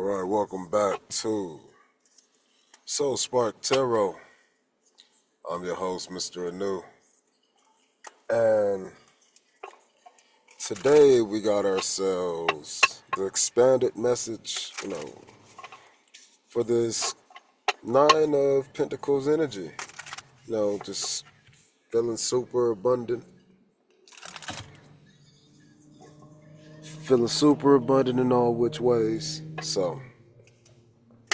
Alright, welcome back to Soul Spark Tarot. I'm your host, Mr. Anu. And today we got ourselves the expanded message, for this Nine of Pentacles energy. Just feeling super abundant. Feeling super abundant in all which ways. So,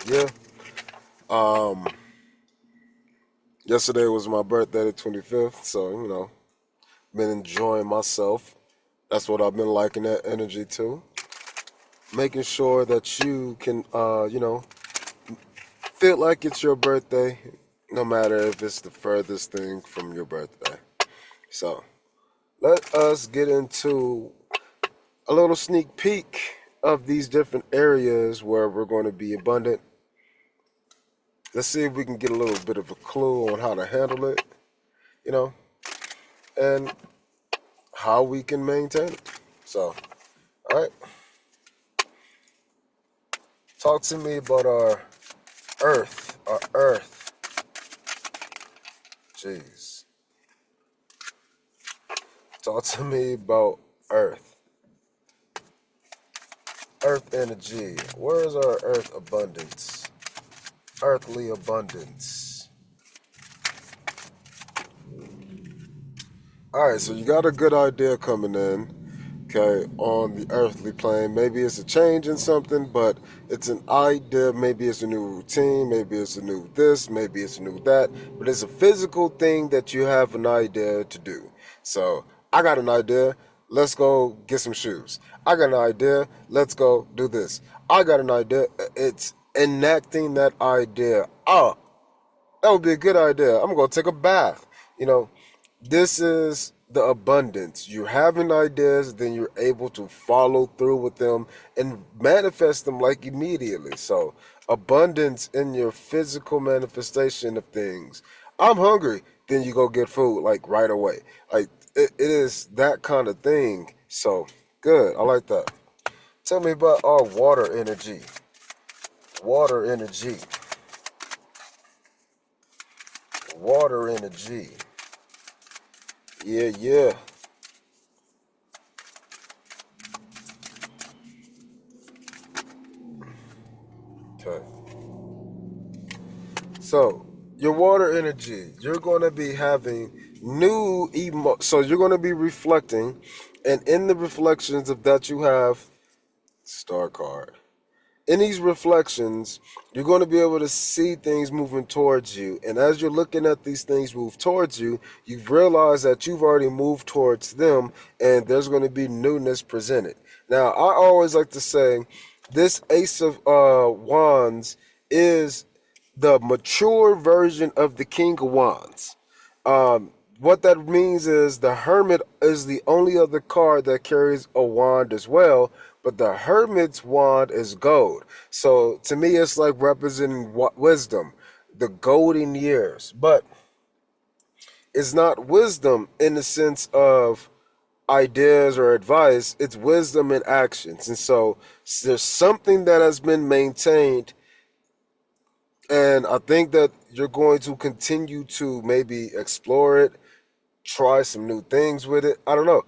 yeah. Yesterday was my birthday, the 25th, so, been enjoying myself. That's what I've been liking that energy too. Making sure that you can, feel like it's your birthday, no matter if it's the furthest thing from your birthday. So, let us get into a little sneak peek of these different areas where we're going to be abundant. Let's see if we can get a little bit of a clue on how to handle it, and how we can maintain it. So, all right. Talk to me about our earth. Our earth. Jeez. Talk to me about earth. Earth energy. Where is our earth abundance? Earthly abundance. Alright, so you got a good idea coming in, okay, on the earthly plane. Maybe it's a change in something, but it's an idea. Maybe it's a new routine. Maybe it's a new this. Maybe it's a new that. But it's a physical thing that you have an idea to do. So, I got an idea. Let's go get some shoes. I got an idea. Let's go do this. I got an idea. It's enacting that idea. Oh, that would be a good idea. I'm going to take a bath. This is the abundance. You're having ideas, then you're able to follow through with them and manifest them like immediately. So, abundance in your physical manifestation of things. I'm hungry, then you go get food like right away. Like it is that kind of thing. So, good. I like that. Tell me about our water energy. Water energy. Water energy. Yeah. Okay. So, your water energy, you're going to be having so you're going to be reflecting, and in the reflections of that you have star card. In these reflections, you're going to be able to see things moving towards you. And as you're looking at these things move towards you, you've realized that you've already moved towards them, and there's going to be newness presented. Now, I always like to say this Ace of Wands is the mature version of the King of Wands. What that means is the Hermit is the only other card that carries a wand as well, but the Hermit's wand is gold. So to me, it's like representing wisdom, the golden years. But it's not wisdom in the sense of ideas or advice, it's wisdom in actions. And so there's something that has been maintained, and I think that you're going to continue to maybe explore it, try some new things with it. I don't know.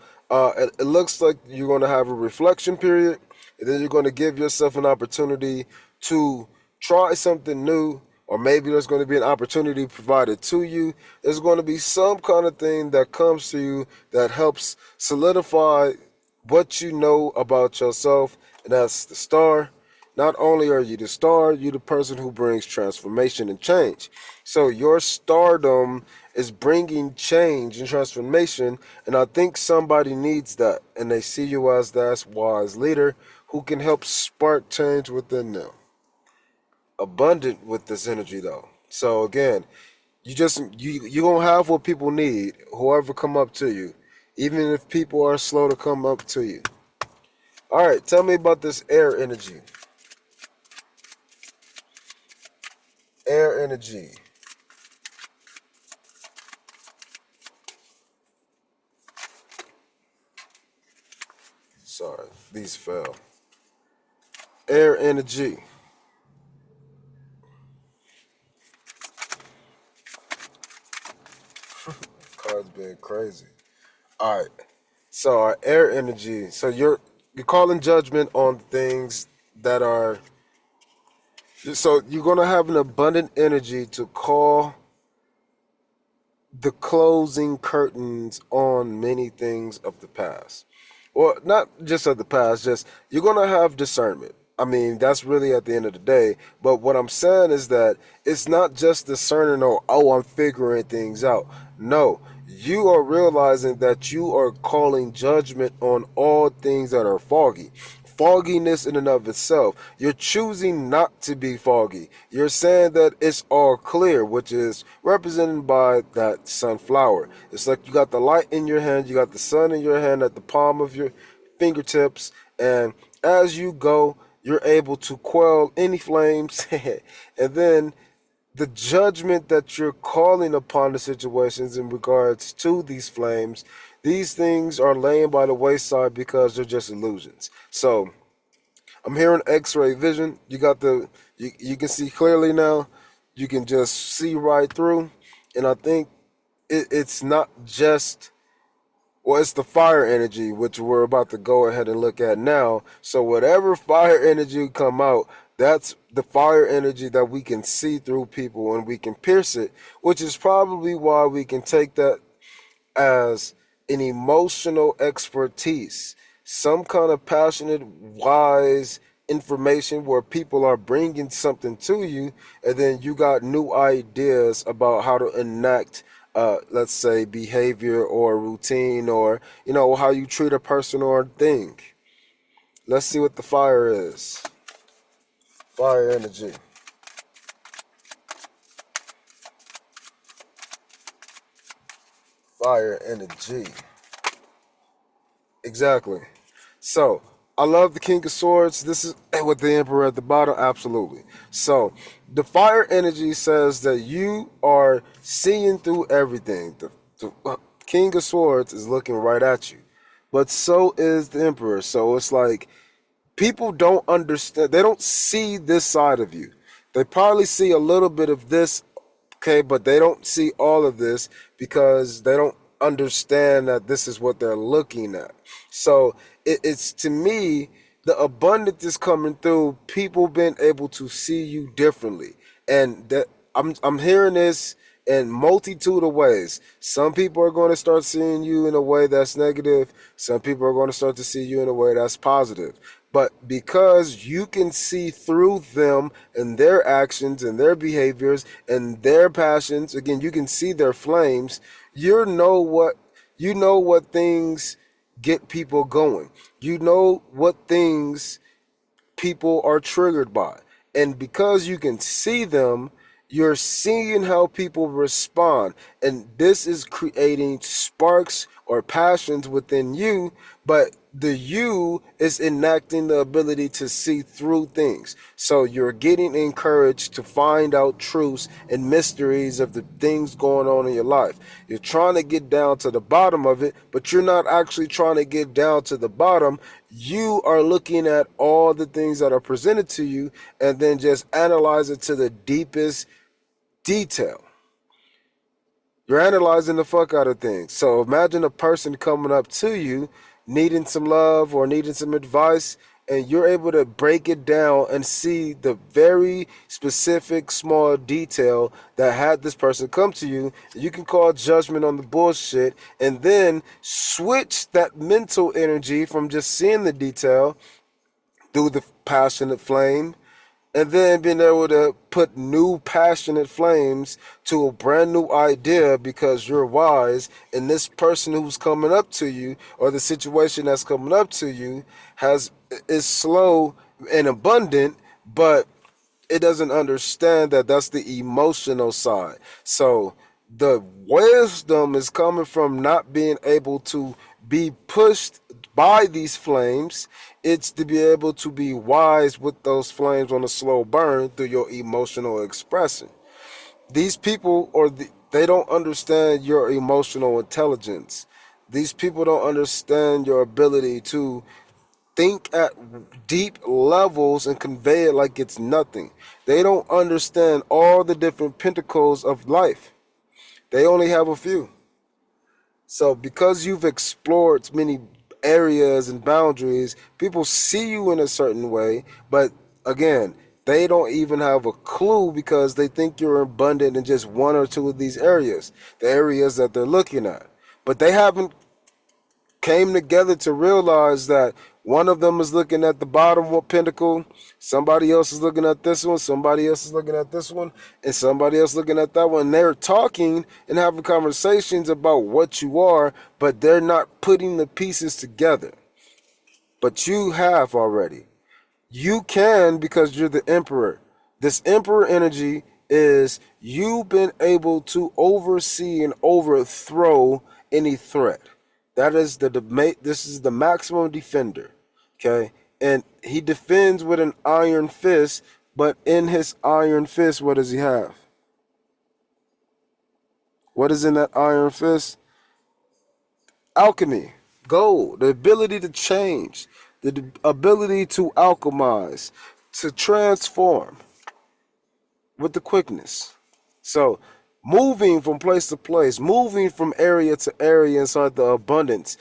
It looks like you're going to have a reflection period, and then you're going to give yourself an opportunity to try something new, or maybe there's going to be an opportunity provided to you. There's going to be some kind of thing that comes to you that helps solidify what you know about yourself, and that's the star. Not only are you the star, you're the person who brings transformation and change. So your stardom is bringing change and transformation, and I think somebody needs that, and they see you as that wise leader who can help spark change within them. Abundant with this energy though. So again, you gonna have what people need, whoever come up to you, even if people are slow to come up to you. All right, tell me about this air energy. Air energy. Sorry, these fell. air energy. Cards being crazy. All right. So our air energy. So you're calling judgment on things that are. So you're gonna have an abundant energy to call the closing curtains on many things of the past. Well, not just of the past, just you're going to have discernment. I mean, that's really at the end of the day. But what I'm saying is that it's not just discerning or, oh, I'm figuring things out. No, you are realizing that you are calling judgment on all things that are foggy. Fogginess in and of itself. You're choosing not to be foggy. You're saying that it's all clear, which is represented by that sunflower. It's like you got the light in your hand, you got the sun in your hand at the palm of your fingertips, and as you go, you're able to quell any flames, and then the judgment that you're calling upon the situations in regards to these flames, these things are laying by the wayside because they're just illusions. So I'm hearing X-ray vision. You can see clearly now. You can just see right through, and I think it's not just, well, it's the fire energy, which we're about to go ahead and look at now. So whatever fire energy come out, that's the fire energy that we can see through people and we can pierce it, which is probably why we can take that as an emotional expertise, some kind of passionate, wise information where people are bringing something to you, and then you got new ideas about how to enact, let's say, behavior or routine, or how you treat a person or a thing. Let's see what the fire is. Fire energy. Fire energy. Exactly. So I love the King of Swords. This is with the Emperor at the bottom. Absolutely. So the fire energy says that you are seeing through everything. The King of Swords is looking right at you, but so is the Emperor. So it's like people don't understand. They don't see this side of you. They probably see a little bit of this, okay, but they don't see all of this because they don't understand that this is what they're looking at. So it's to me, the abundance is coming through people being able to see you differently, and that I'm hearing this in multitude of ways. Some people are going to start seeing you in a way that's negative. Some people are going to start to see you in a way that's positive. But because you can see through them and their actions and their behaviors and their passions, again, you can see their flames. You know what things get people going. You know what things people are triggered by. And because you can see them, you're seeing how people respond. And this is creating sparks or passions within you, but the you is enacting the ability to see through things. So you're getting encouraged to find out truths and mysteries of the things going on in your life. You're trying to get down to the bottom of it, but you're not actually trying to get down to the bottom. You are looking at all the things that are presented to you and then just analyze it to the deepest detail. You're analyzing the fuck out of things. So imagine a person coming up to you needing some love or needing some advice, and you're able to break it down and see the very specific small detail that had this person come to you. You can call judgment on the bullshit and then switch that mental energy from just seeing the detail through the passionate flame, and then being able to put new passionate flames to a brand new idea because you're wise, and this person who's coming up to you or the situation that's coming up to you is slow and abundant, but it doesn't understand that that's the emotional side. So the wisdom is coming from not being able to be pushed by these flames. It's to be able to be wise with those flames on a slow burn through your emotional expression. These people, they don't understand your emotional intelligence. These people don't understand your ability to think at deep levels and convey it like it's nothing. They don't understand all the different pentacles of life. They only have a few. So because you've explored many areas and boundaries, people see you in a certain way, but again, they don't even have a clue because they think you're abundant in just one or two of these areas, the areas that they're looking at. But they haven't came together to realize that one of them is looking at the bottom of pentacle, somebody else is looking at this one, somebody else is looking at this one, and somebody else looking at that one. They're talking and having conversations about what you are, but they're not putting the pieces together. But you have already. You can because you're the emperor. This emperor energy is you've been able to oversee and overthrow any threat. That is this is the maximum defender. Okay? And he defends with an iron fist, but in his iron fist, what does he have? What is in that iron fist? Alchemy, gold, the ability to change, the ability to alchemize, to transform with the quickness. So, moving from place to place, moving from area to area inside the abundance,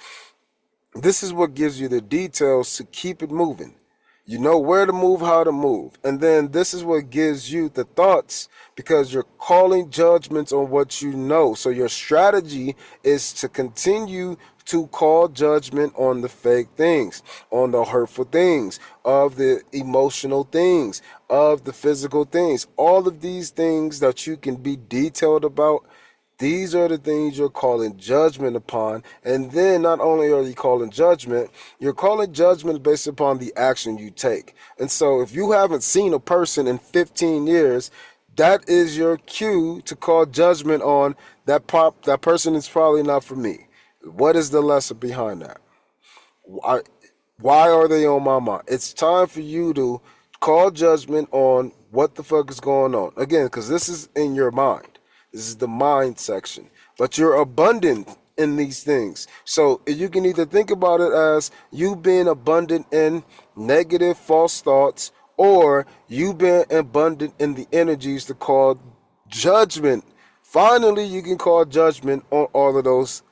this is what gives you the details to keep it moving. You know where to move, how to move. And then this is what gives you the thoughts because you're calling judgments on what you know. So your strategy is to continue to call judgment on the fake things, on the hurtful things, of the emotional things, of the physical things. All of these things that you can be detailed about, these are the things you're calling judgment upon. And then not only are you calling judgment, you're calling judgment based upon the action you take. And so if you haven't seen a person in 15 years, that is your cue to call judgment on that person is probably not for me. What is the lesson behind that? Why are they on my mind? It's time for you to call judgment on what the fuck is going on. Again, because this is in your mind. This is the mind section. But you're abundant in these things. So you can either think about it as you being abundant in negative false thoughts, or you being abundant in the energies to call judgment. Finally, you can call judgment on all of those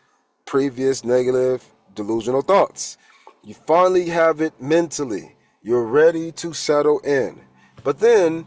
previous negative delusional thoughts. You finally have it mentally. You're ready to settle in. But then,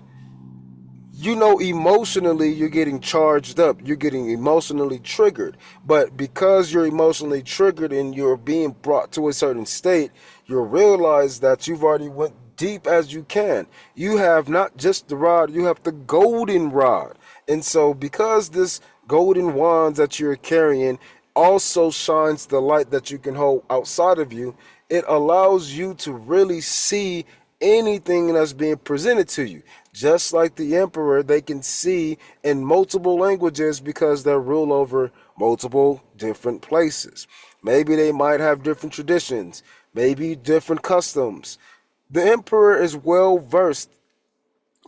emotionally, you're getting charged up. You're getting emotionally triggered. But because you're emotionally triggered and you're being brought to a certain state, you realize that you've already went deep as you can. You have not just the rod, you have the golden rod. And so because this golden wand that you're carrying also shines the light that you can hold outside of you, it allows you to really see anything that's being presented to you. Just like the emperor, they can see in multiple languages because they rule over multiple different places. Maybe they might have different traditions, maybe different customs. The emperor is well versed.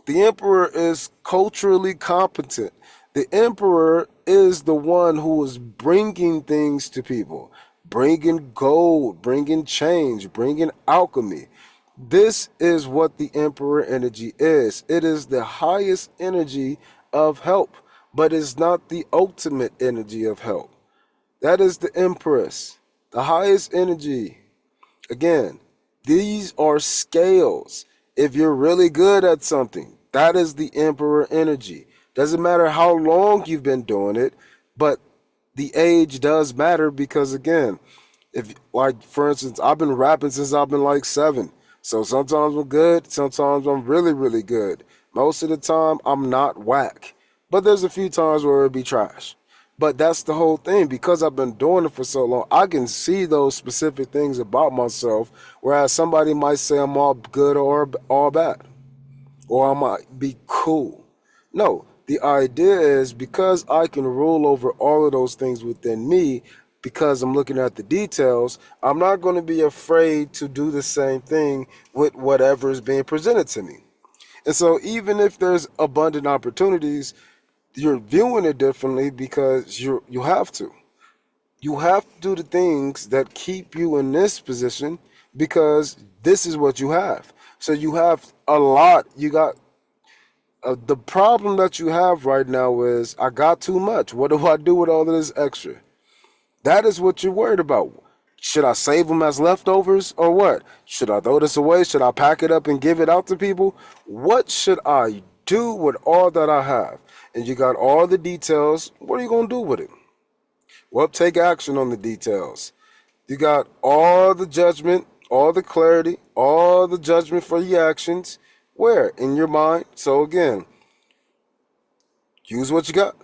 The emperor is culturally competent. The emperor is the one who is bringing things to people, bringing gold, bringing change, bringing alchemy. This is what the emperor energy is. It is the highest energy of help, but it's not the ultimate energy of help. That is the empress, the highest energy. Again, these are scales. If you're really good at something, that is the emperor energy. Doesn't matter how long you've been doing it, but the age does matter because again, if like for instance, I've been rapping since I've been like 7. So sometimes I'm good, sometimes I'm really, really good. Most of the time I'm not whack. But there's a few times where it'll be trash. But that's the whole thing. Because I've been doing it for so long, I can see those specific things about myself, whereas somebody might say I'm all good or all bad. Or I might be cool. No, the idea is because I can rule over all of those things within me, because I'm looking at the details, I'm not going to be afraid to do the same thing with whatever is being presented to me. And so even if there's abundant opportunities, you're viewing it differently because you have to. You have to do the things that keep you in this position because this is what you have. So you have a lot. You got the problem that you have right now is I got too much. What do I do with all of this extra? That is what you're worried about. Should I save them as leftovers or what? Should I throw this away? Should I pack it up and give it out to people? What should I do with all that I have? And you got all the details. What are you going to do with it? Well, take action on the details. You got all the judgment, all the clarity, all the judgment for your actions. Where? In your mind. So again, use what you got.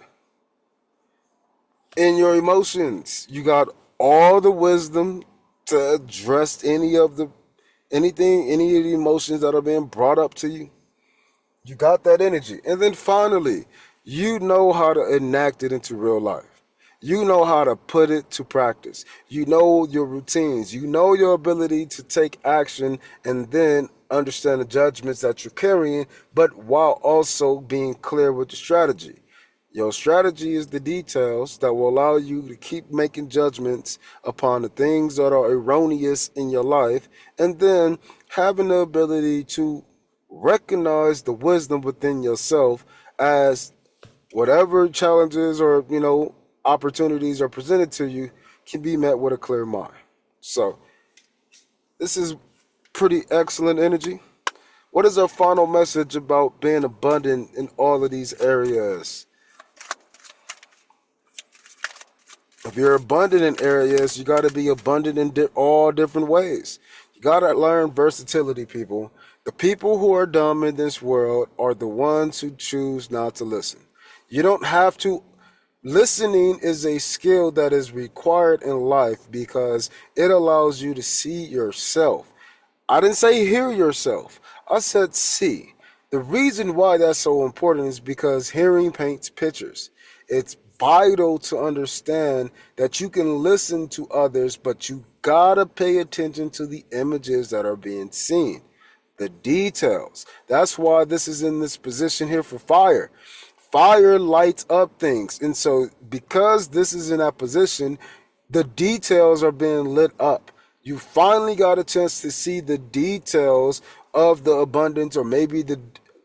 In your emotions, you got all the wisdom to address any of the emotions that are being brought up to you. You got that energy. And then finally, you know how to enact it into real life. You know how to put it to practice. You know your routines. You know your ability to take action and then understand the judgments that you're carrying, but while also being clear with the strategy. Your strategy is the details that will allow you to keep making judgments upon the things that are erroneous in your life, and then having the ability to recognize the wisdom within yourself as whatever challenges or, opportunities are presented to you can be met with a clear mind. So, this is pretty excellent energy. What is our final message about being abundant in all of these areas? If you're abundant in areas, you got to be abundant in all different ways. You got to learn versatility, people. The people who are dumb in this world are the ones who choose not to listen. You don't have to. Listening is a skill that is required in life because it allows you to see yourself. I didn't say hear yourself. I said see. The reason why that's so important is because hearing paints pictures. It's vital to understand that you can listen to others, but you gotta pay attention to the images that are being seen, the details. That's why this is in this position here for fire. Fire lights up things. And so because this is in that position, the details are being lit up. You finally got a chance to see the details of the abundance, or maybe the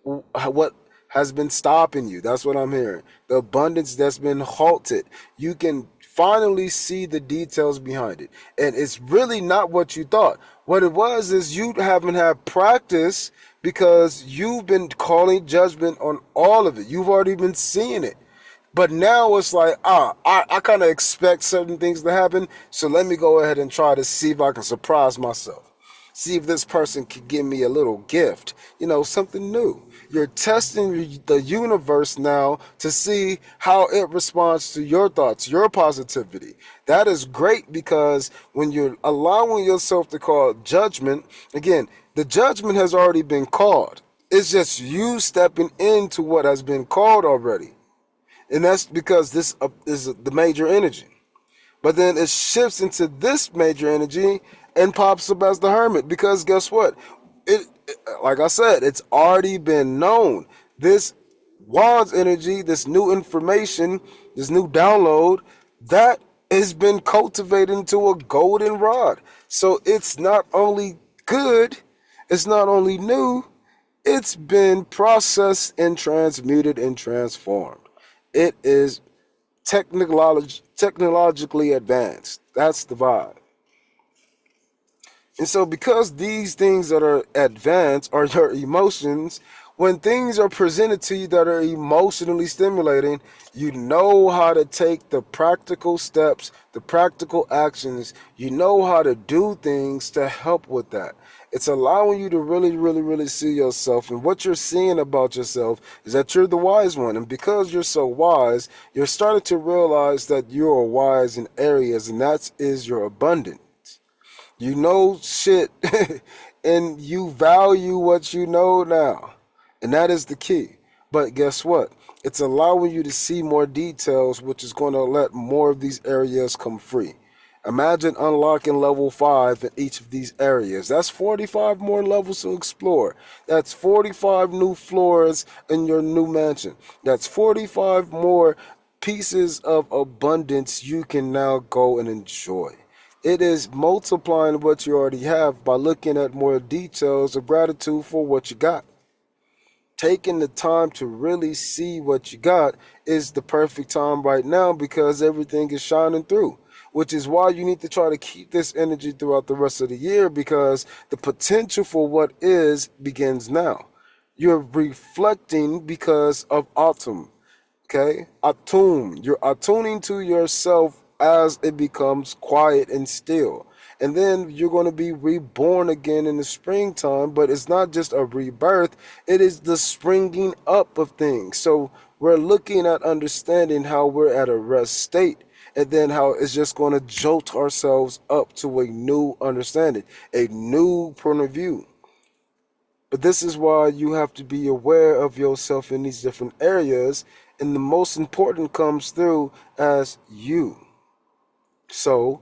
what has been stopping you. That's what I'm hearing. The abundance that's been halted. You can finally see the details behind it. And it's really not what you thought. What it was is you haven't had practice because you've been calling judgment on all of it. You've already been seeing it. But now it's like, I kind of expect certain things to happen. So let me go ahead and try to see if I can surprise myself. See if this person could give me a little gift, something new. You're testing the universe now to see how it responds to your thoughts, your positivity. That is great because when you're allowing yourself to call judgment, again, the judgment has already been called. It's just you stepping into what has been called already. And that's because this is the major energy. But then it shifts into this major energy and pops up as the hermit. Because guess what? Like I said, it's already been known. This Wands energy, this new information, this new download, that has been cultivated into a golden rod. So it's not only good, it's not only new, it's been processed and transmuted and transformed. It is technologically advanced. That's the vibe. And so because these things that are advanced are your emotions, when things are presented to you that are emotionally stimulating, you know how to take the practical steps, the practical actions. You know how to do things to help with that. It's allowing you to really, really, really see yourself. And what you're seeing about yourself is that you're the wise one. And because you're so wise, you're starting to realize that you're wise in areas, and that is your abundance. You know shit and you value what you know now. And that is the key. But guess what? It's allowing you to see more details, which is going to let more of these areas come free. Imagine unlocking level 5 in each of these areas. That's 45 more levels to explore. That's 45 new floors in your new mansion. That's 45 more pieces of abundance you can now go and enjoy. It is multiplying what you already have by looking at more details of gratitude for what you got. Taking the time to really see what you got is the perfect time right now because everything is shining through, which is why you need to try to keep this energy throughout the rest of the year because the potential for what is begins now. You're reflecting because of autumn. Okay? Attune. You're attuning to yourself as it becomes quiet and still. And then you're going to be reborn again in the springtime, but it's not just a rebirth, it is the springing up of things. So we're looking at understanding how we're at a rest state and then how it's just going to jolt ourselves up to a new understanding, a new point of view. But this is why you have to be aware of yourself in these different areas. And the most important comes through as you. So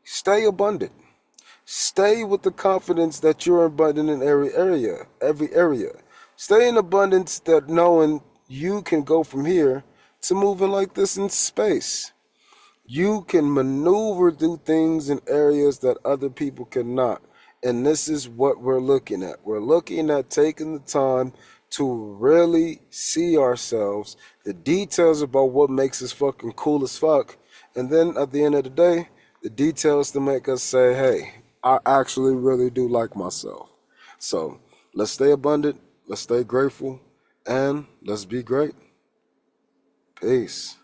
stay abundant. Stay with the confidence that you're abundant in every area. Stay in abundance that knowing you can go from here to moving like this in space. You can maneuver through things in areas that other people cannot. And this is what we're looking at. We're looking at taking the time to really see ourselves, the details about what makes us fucking cool as fuck. And then at the end of the day, the details to make us say, hey, I actually really do like myself. So let's stay abundant, let's stay grateful, and let's be great. Peace.